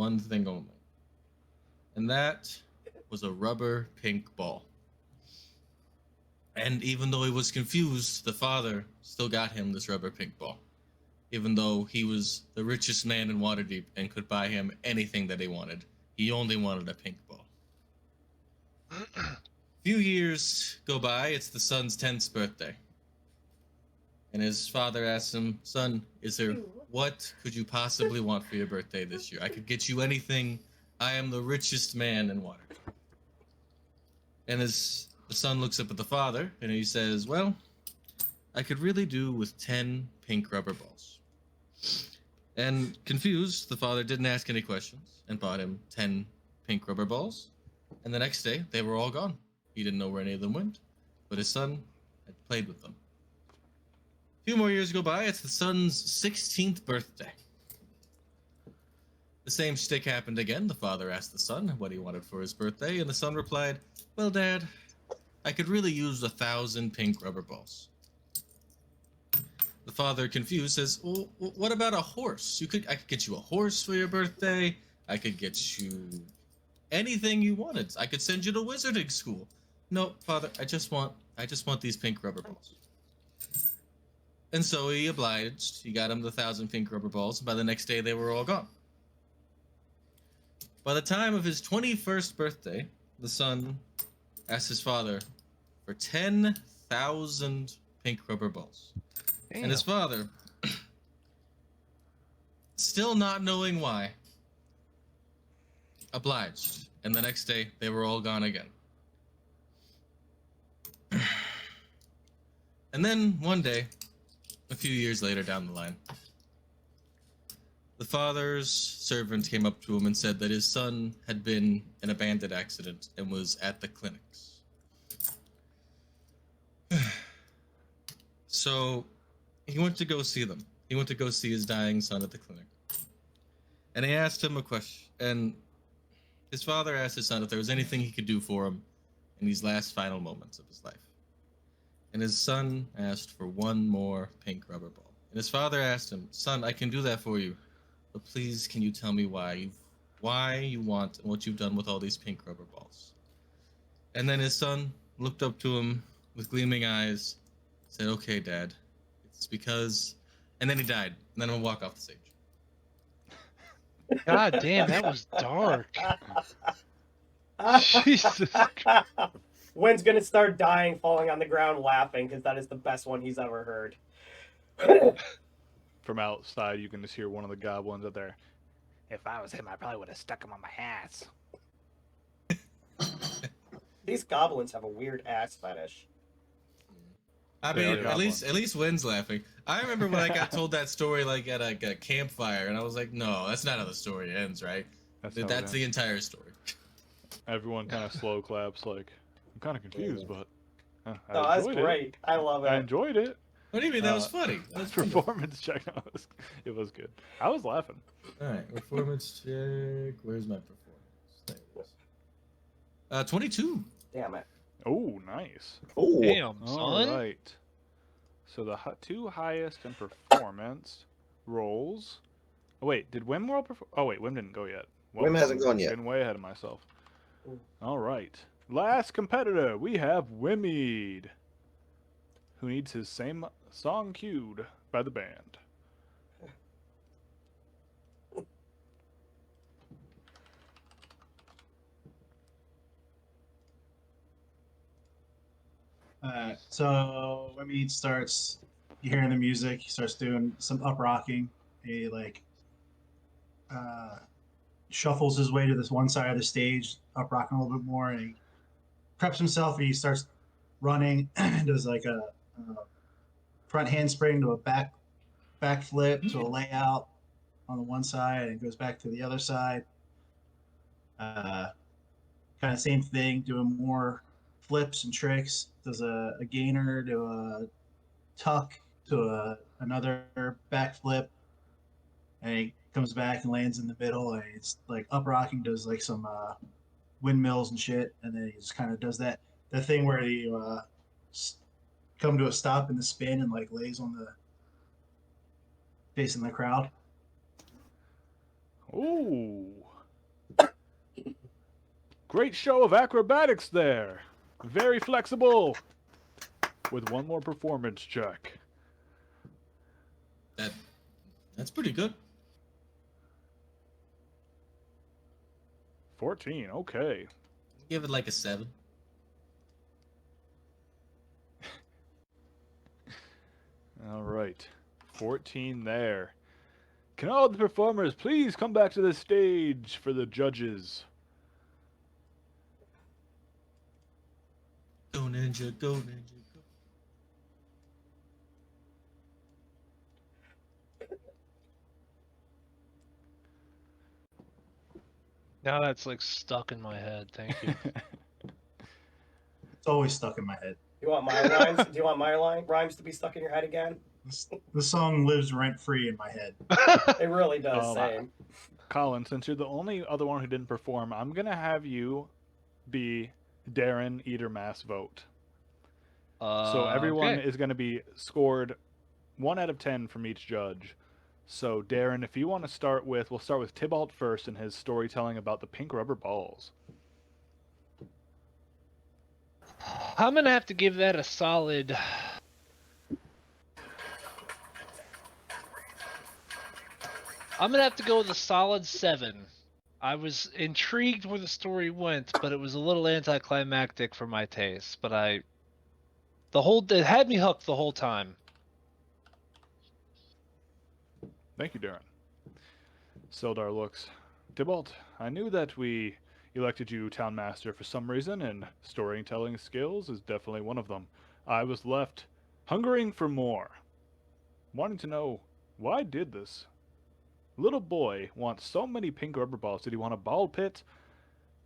one thing only. And that was a rubber pink ball. And even though he was confused, the father still got him this rubber pink ball. Even though he was the richest man in Waterdeep and could buy him anything that he wanted. He only wanted a pink ball. Few years go by, it's the son's 10th birthday. And his father asks him, son, what could you possibly want for your birthday this year? I could get you anything. I am the richest man in Waterdeep. And the son looks up at the father, and he says, well, I could really do with 10 pink rubber balls. And confused, the father didn't ask any questions and bought him 10 pink rubber balls. And the next day, they were all gone. He didn't know where any of them went, but his son had played with them. A few more years go by, it's the son's 16th birthday. The same shtick happened again. The father asked the son what he wanted for his birthday, and the son replied, well, Dad, I could really use 1,000 pink rubber balls. The father, confused, says, well, what about a horse? I could get you a horse for your birthday. I could get you anything you wanted. I could send you to wizarding school. No, father, I just want these pink rubber balls. And so he obliged. He got him the 1,000 pink rubber balls. By the next day, they were all gone. By the time of his 21st birthday, the son asked his father for 10,000 pink rubber balls. Damn. And his father, still not knowing why, obliged. And the next day, they were all gone again. And then one day, a few years later down the line, the father's servant came up to him and said that his son had been in a bandit accident and was at the clinics. So he went to go see them. He went to go see his dying son at the clinic. And he asked him a question. And his father asked his son if there was anything he could do for him in these last final moments of his life. And his son asked for one more pink rubber ball. And his father asked him, son, I can do that for you, but please can you tell me why you want and what you've done with all these pink rubber balls? And then his son looked up to him with gleaming eyes, said, okay, Dad, it's because... And then he died. And then he'll walk off the stage. God damn, that was dark. Jesus Christ. Wynn's gonna start dying, falling on the ground, laughing, because that is the best one he's ever heard. From outside, you can just hear one of the goblins up there. If I was him, I probably would have stuck him on my ass. These goblins have a weird ass fetish. I mean, at least Wynn's laughing. I remember when I got told that story like at a campfire, and I was like, no, that's not how the story ends, right? That's the entire story. Everyone kind of slow claps like, I'm kind of confused, but no, that's great. I love it. I enjoyed it. What do you mean? That was funny. That was performance check. No, it was good. I was laughing. All right, performance check. Where's my performance? There it is. 22. Damn it. Oh, nice. Oh, damn, son. All right. So the two highest in performance rolls. Oh, wait, did Wim roll? Oh, wait, Wim didn't go yet. Wim hasn't gone yet. Been way ahead of myself. All right. Last competitor, we have Wimmead, who needs his same song cued by the band. So Wimmead starts hearing the music, he starts doing some up rocking. He shuffles his way to this one side of the stage, up rocking a little bit more, and he preps himself and he starts running and does like a front handspring to a back flip to a layout on the one side and goes back to the other side. Kind of same thing, doing more flips and tricks. Does a gainer to a tuck to another back flip, and he comes back and lands in the middle, and it's like up rocking, does like some windmills and shit, and then he just kind of does that thing where he come to a stop in the spin and like lays on the facing the crowd. Ooh, Great show of acrobatics there. Very flexible. With one more performance check. That's pretty good. 14, okay. Give it like a 7. All right. 14 there. Can all the performers please come back to the stage for the judges? Go ninja, go ninja, go. Now that's like stuck in my head. Thank you. It's always stuck in my head. You want my rhymes? Do you want my rhymes to be stuck in your head again? The song lives rent free in my head. It really does. Um, Same. Colin, since you're the only other one who didn't perform, I'm going to have you be Darren Eatermass vote. So everyone okay. is going to be scored 1 out of 10 from each judge. So Darren, if you want to start with, we'll start with Tybalt first and his storytelling about the pink rubber balls. I'm gonna have to give that a solid. I'm gonna have to go with a solid 7. I was intrigued where the story went, but it was a little anticlimactic for my taste. But it had me hooked the whole time. Thank you, Darren. Sildar looks. Tybalt, I knew that we elected you town master for some reason, and storytelling skills is definitely one of them. I was left hungering for more, wanting to know why did this little boy want so many pink rubber balls? Did he want a ball pit?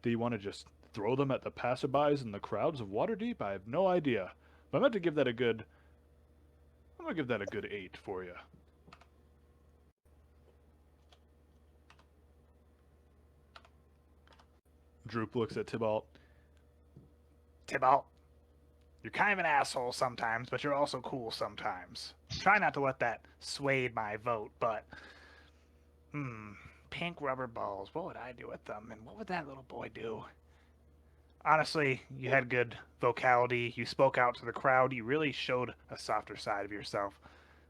Did he want to just throw them at the passerbys in the crowds of Waterdeep? I have no idea. But I'm going to give that a good 8 for you. Droop looks at Tybalt. Tybalt, you're kind of an asshole sometimes, but you're also cool sometimes. Try not to let that sway my vote, but... pink rubber balls, what would I do with them? And what would that little boy do? Honestly, you had good vocality. You spoke out to the crowd. You really showed a softer side of yourself.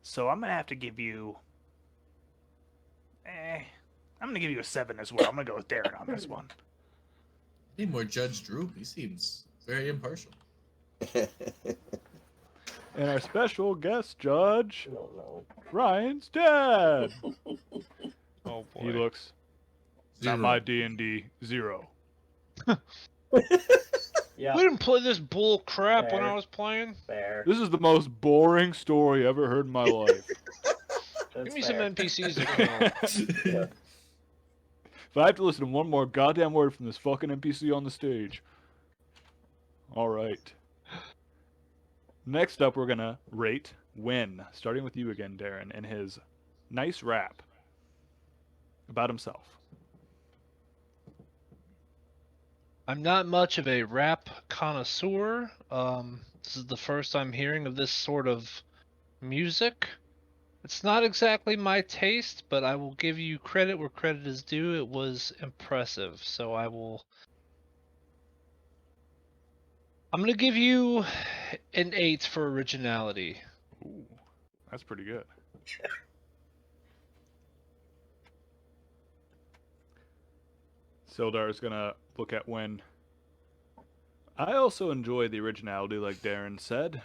So I'm going to have to give you... I'm going to give you a 7 as well. I'm going to go with Darren on this one. I need more Judge Droop. He seems very impartial. And our special guest judge, No. Ryan's dad. Oh boy. He looks. Zero. Not my D&D 0. Yeah. We didn't play this bull crap when Fair. I was playing. Fair. This is the most boring story I ever heard in my life. That's Give me fair. some NPCs to kill. Yeah. If I have to listen to one more goddamn word from this fucking NPC on the stage. Alright. Next up, we're gonna rate Win. Starting with you again, Darren, and his nice rap about himself. I'm not much of a rap connoisseur. This is the first I'm hearing of this sort of music. It's not exactly my taste, but I will give you credit where credit is due. It was impressive, so I'm going to give you an 8 for originality. Ooh, that's pretty good. Sildar is gonna look at Win. I also enjoy the originality, like Darren said.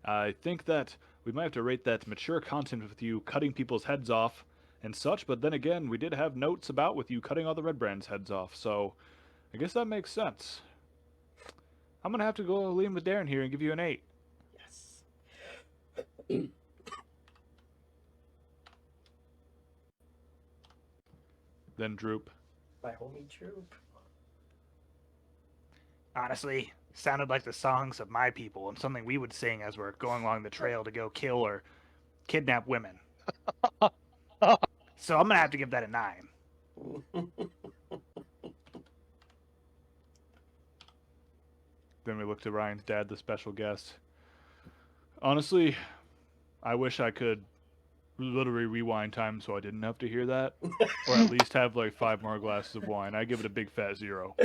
I think that we might have to rate that mature content with you cutting people's heads off and such, but then again, we did have notes about with you cutting all the Red Brands' heads off, so I guess that makes sense. I'm gonna have to go lean with Darren here and give you an 8. Yes. Then Droop. My homie Troop. Honestly, sounded like the songs of my people and something we would sing as we're going along the trail to go kill or kidnap women. So I'm going to have to give that a 9. Then we look to Ryan's dad, the special guest. Honestly, I wish I could literally rewind time so I didn't have to hear that, or at least have like 5 more glasses of wine, I give it a big fat 0.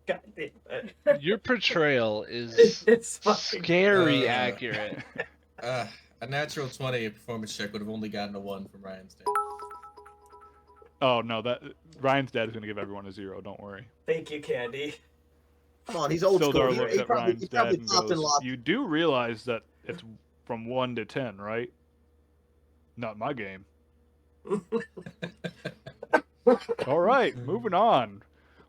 God damn it. Your portrayal is It's fucking. scary accurate. A natural 20 performance check would have only gotten a 1 from Ryan's dad. Oh no, that Ryan's dad is gonna give everyone a 0. Don't worry. Thank you, Candy. Come on, he's old school. Sildar He, looks he at probably, Ryan's he dad probably and popped and goes, locked. "You do realize that it's from 1 to 10, right? Not my game." All right, moving on.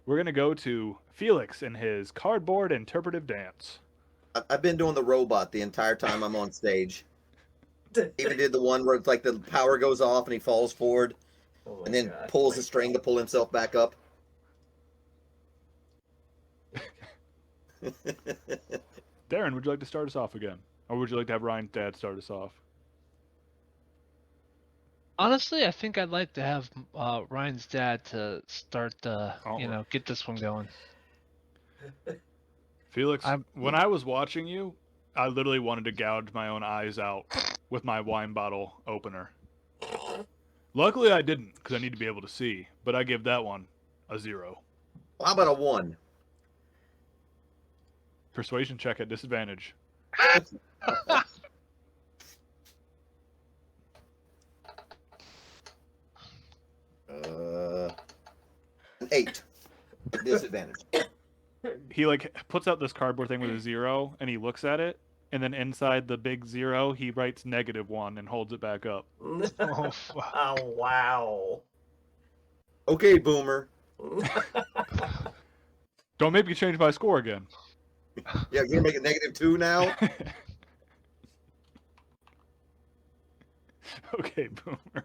We're gonna go to Felix and his cardboard interpretive dance. I've been doing the robot the entire time I'm on stage. Even did the one where it's like the power goes off and he falls forward Oh my and then God. pulls the string to pull himself back up. Darren, would you like to start us off again, or would you like to have Ryan's dad start us off? Honestly, I think I'd like to have Ryan's dad to start Alright. get this one going. Felix, I'm- when I was watching you, I literally wanted to gouge my own eyes out with my wine bottle opener. Luckily, I didn't, because I need to be able to see, but I give that one a 0. How about a 1? Persuasion check at disadvantage. An 8. Disadvantage. He like puts out this cardboard thing with a 0, and he looks at it, and then inside the big 0, he writes -1 and holds it back up. Oh, fuck. Oh, wow. Okay, Boomer. Don't make me change my score again. Yeah, you're gonna make it -2 now? Okay, Boomer.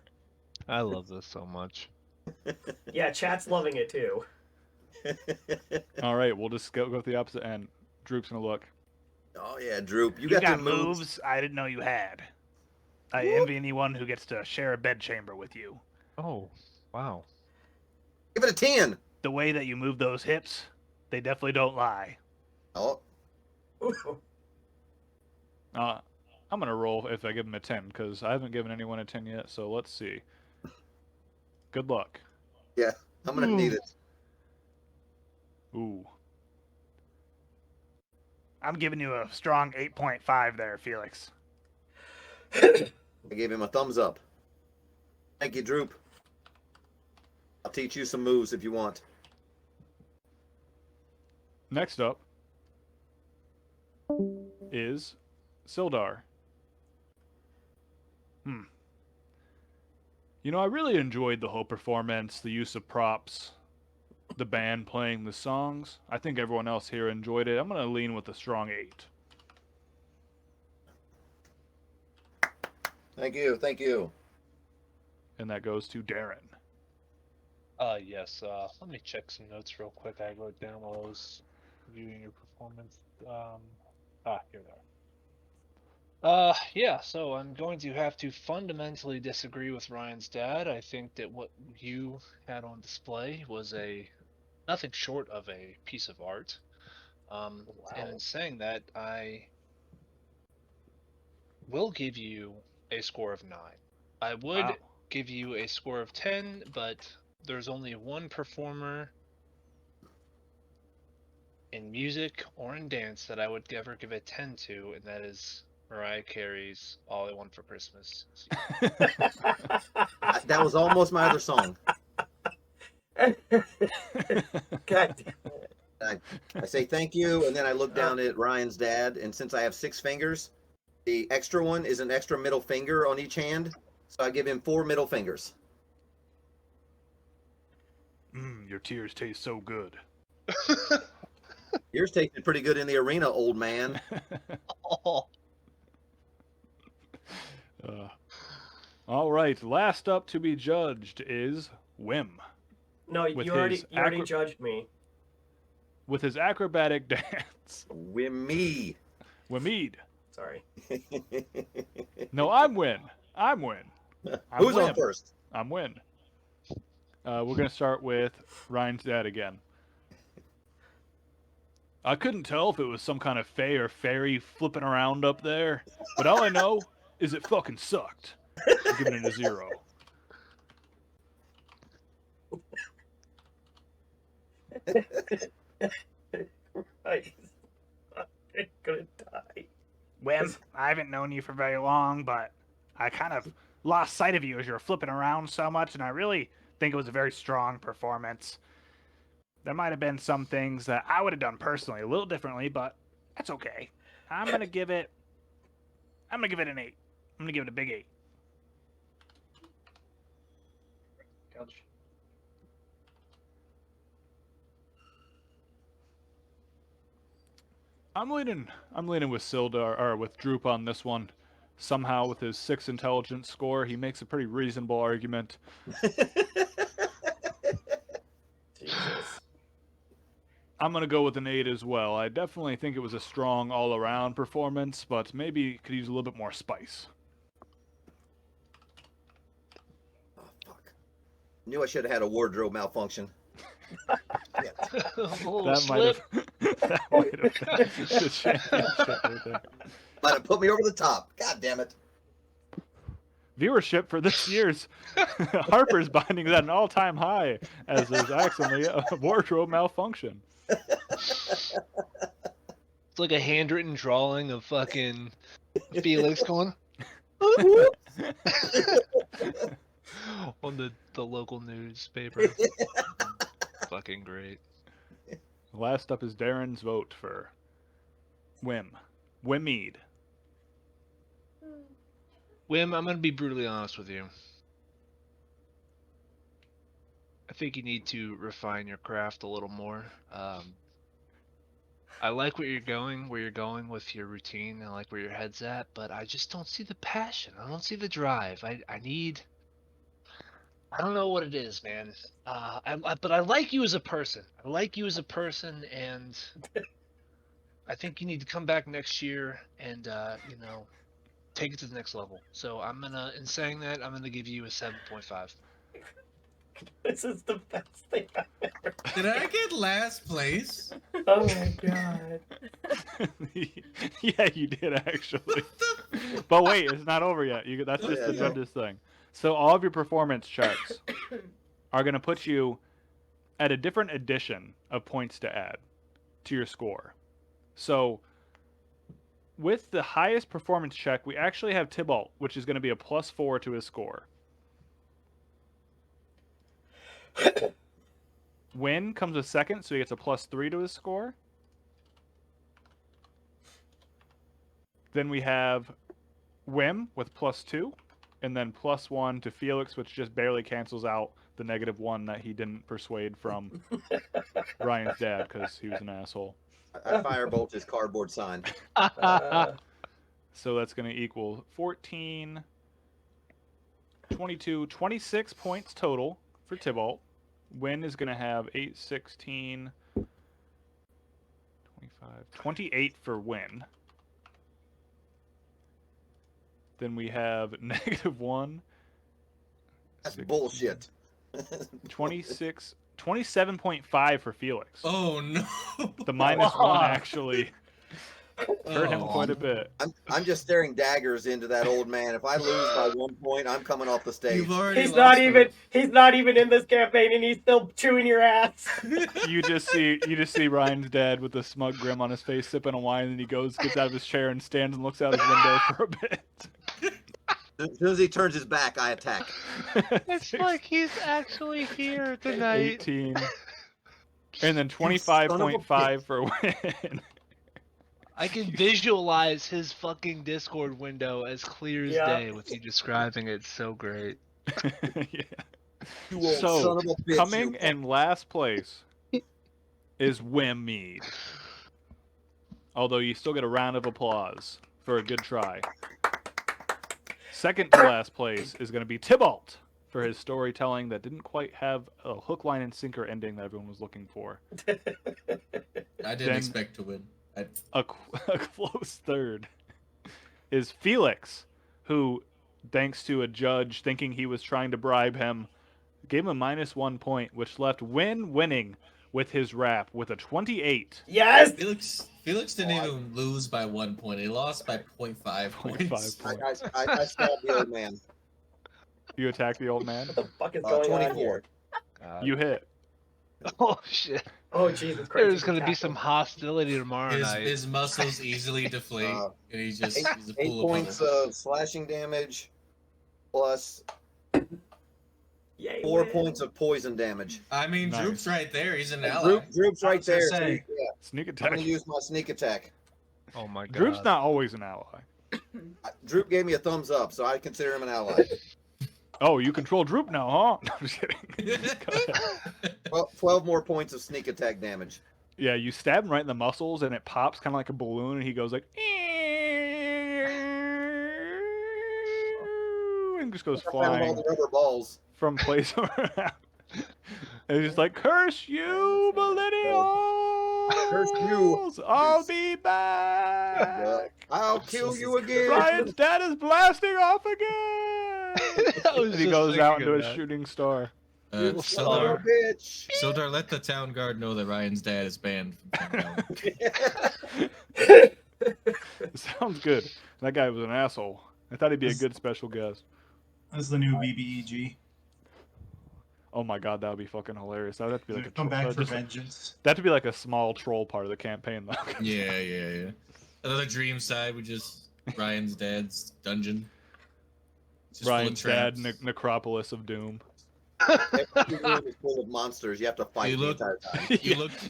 I love this so much. Yeah, chat's loving it too. All right, we'll just go with the opposite end. Droop's gonna look. Oh yeah, Droop. You You got got the moves. moves I didn't know you had. I envy anyone who gets to share a bedchamber with you. Oh, wow. Give it a 10. The way that you move those hips, they definitely don't lie. Oh, I'm gonna roll if I give him a 10 because I haven't given anyone a 10 yet. So let's see. Good luck. I'm gonna need it. Ooh. I'm giving you a strong 8.5 there, Felix. I gave him a thumbs up. Thank you, Droop. I'll teach you some moves if you want. Next up is Sildar. You know, I really enjoyed the whole performance, the use of props, the band playing the songs. I think everyone else here enjoyed it. I'm going to lean with a strong 8. Thank you, thank you. And that goes to Darren. Yes. Let me check some notes real quick. I wrote down while I was viewing your performance. Here they are. Yeah, so I'm going to have to fundamentally disagree with Ryan's dad. I think that what you had on display was nothing short of a piece of art. And in saying that, I will give you a score of 9. I would Wow. give you a score of 10, but there's only one performer in music or in dance that I would ever give a 10 to, and that is Mariah Carey's All I Want for Christmas. That was almost my other song. God I say thank you, and then I look down at Ryan's dad, and since I have 6 fingers, the extra one is an extra middle finger on each hand, so I give him 4 middle fingers. Your tears taste so good. Yours tasted pretty good in the arena, old man. Oh. All right, last up to be judged is Wim No, With you already his judged me. with his acrobatic dance. Wimmy. Wimmeed. Sorry. No, I'm Win. I'm Win. I'm Who's on Wim. first? I'm Win. We're going to start with Ryan's dad again. I couldn't tell if it was some kind of fae or fairy flipping around up there, but all I know is it fucking sucked. I'm giving it a 0. Right. I'm gonna die. Wim, I haven't known you for very long, but I kind of lost sight of you as you were flipping around so much, and I really think it was a very strong performance. There might have been some things that I would have done personally a little differently, but that's okay. I'm gonna give it an 8. I'm gonna give it a big 8. Ouch. I'm leaning with Sildar or with Droop on this one. Somehow, with his 6 intelligence score, he makes a pretty reasonable argument. Jesus. I'm gonna go with an 8 as well. I definitely think it was a strong all-around performance, but maybe could use a little bit more spice. Oh, fuck. Knew I should have had a wardrobe malfunction. Shit. A little That slip. that might have been the championship right there. Might have put me over the top. God damn it. Viewership for this year's Harper's Binding is at an all-time high, as is actually a wardrobe malfunction. It's like a handwritten drawing of fucking Felix going on the local newspaper. Fucking great. Last up is Darren's vote for Wimmead. Wim, I'm gonna be brutally honest with you. I think you need to refine your craft a little more. I like where you're going with your routine. I like where your head's at, but I just don't see the passion. I don't see the drive. I don't know what it is, man. But I like you as a person. I like you as a person, and I think you need to come back next year and take it to the next level. So in saying that, I'm gonna give you a 7.5. This is the best thing I've ever. Did I get last place? Oh my god. Yeah, you did actually. But wait, it's not over yet. That's just Yeah, the no. judge's thing. So all of your performance checks are going to put you at a different addition of points to add to your score. So with the highest performance check, we actually have Tybalt, which is going to be a +4 to his score. Win comes with second, so he gets a +3 to his score. Then we have Wim with +2, and then +1 to Felix, which just barely cancels out the -1 that he didn't persuade from Ryan's dad because he was an asshole. I firebolt his cardboard sign. So that's going to equal 14, 22, 26 points total for Tybalt. Win is going to have 8, 16, 25, 28 for Win. Then we have -1. That's 16, bullshit. 26, 27.5 for Felix. Oh no. The -1 actually hurt him Oh. quite a bit. I'm just staring daggers into that old man. If I lose by 1 point, I'm coming off the stage. You've already He's lost not it. even. He's not even in this campaign, and he's still chewing your ass. You just see Ryan's dad with a smug grin on his face, sipping a wine, and he gets out of his chair and stands and looks out his window for a bit. As soon as he turns his back, I attack. It's like he's actually here tonight. 18, and then son of a 25.5 for Win. I can visualize his fucking Discord window as clear as Yeah. day with you describing it. So great. Yeah. You old So, son of a bitch. coming you. in last place is Wimmead. Although you still get a round of applause for a good try. Second to last place is going to be Tybalt for his storytelling that didn't quite have a hook, line, and sinker ending that everyone was looking for. I didn't Then- expect to win. A close third is Felix, who, thanks to a judge thinking he was trying to bribe him, gave him a -1 point, which left Win winning with his rap with a 28. Yes. Felix didn't even lose by 1 point. He lost by 0.5 points. 0.5 points. I stabbed the old man. You attack the old man. What the fuck is going on 24. here? You hit. Oh shit! Oh Jesus Christ! There's gonna be some hostility tomorrow night. His muscles easily deflate, and he's a 8 pool of points butter. of slashing damage, plus Yay, 4 win. points of poison damage. I mean, Nice. Droop's right there. He's an And ally. Droop's I right was gonna there. say. So, yeah, Sneak I'm attack. gonna use my sneak attack. Oh my god. Droop's not always an ally. Droop gave me a thumbs up, so I consider him an ally. Oh, you control Droop now, huh? No, I'm just kidding. Go ahead. Well, 12 more points of sneak attack damage. Yeah, you stab him right in the muscles, and it pops kind of like a balloon, and he goes like, and just goes I found all flying the rubber balls. from place around. And he's just like, "Curse you, millennials! Curse you. I'll be back. I'll kill you again. Ryan's dad is blasting off again." I was And he just goes out thinking into of a that. shooting star. Son of a Sildar, bitch. Sildar, let the town guard know that Ryan's dad is banned from town. Sounds good. That guy was an asshole. I thought he'd be a good special guest. That's the new BBEG. Oh my god, that would be fucking hilarious. That would have to be like a Come back for just- vengeance. That would be like a small troll part of the campaign, though. Yeah. Another dream side, we just Ryan's dad's dungeon. It's just full of Ryan's dad, traps. Necropolis of Doom. Every room is full of monsters. You have to fight You the look- entire time.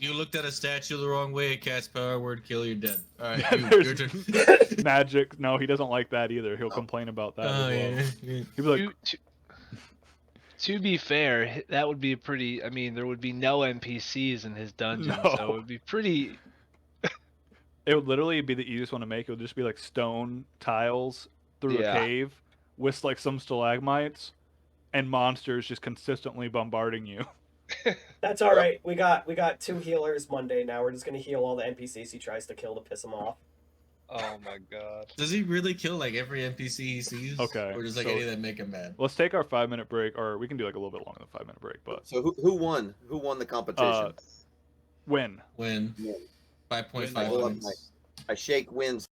You looked at a statue the wrong way. Cast power word, kill, you're dead. All right, Yeah, your there's- turn. Magic. No, he doesn't like that either. He'll No. complain about that Oh as well. yeah. He'll be like, To be fair, that would be pretty. I mean, there would be no NPCs in his dungeon, No. so it would be pretty. it would literally be the easiest one to make. It would just be like stone tiles through Yeah. a cave with like some stalagmites and monsters just consistently bombarding you. That's all right. We got 2 healers Monday now. We're just gonna heal all the NPCs he tries to kill to piss him off. Oh my god. Does he really kill like every NPC he sees? Okay, Or just like so- any that make him mad? Let's take our 5-minute break, or we can do like a little bit longer than 5-minute break. But So who won? Who won the competition? win. Win. Yeah. 5.5 I go up points. I shake wins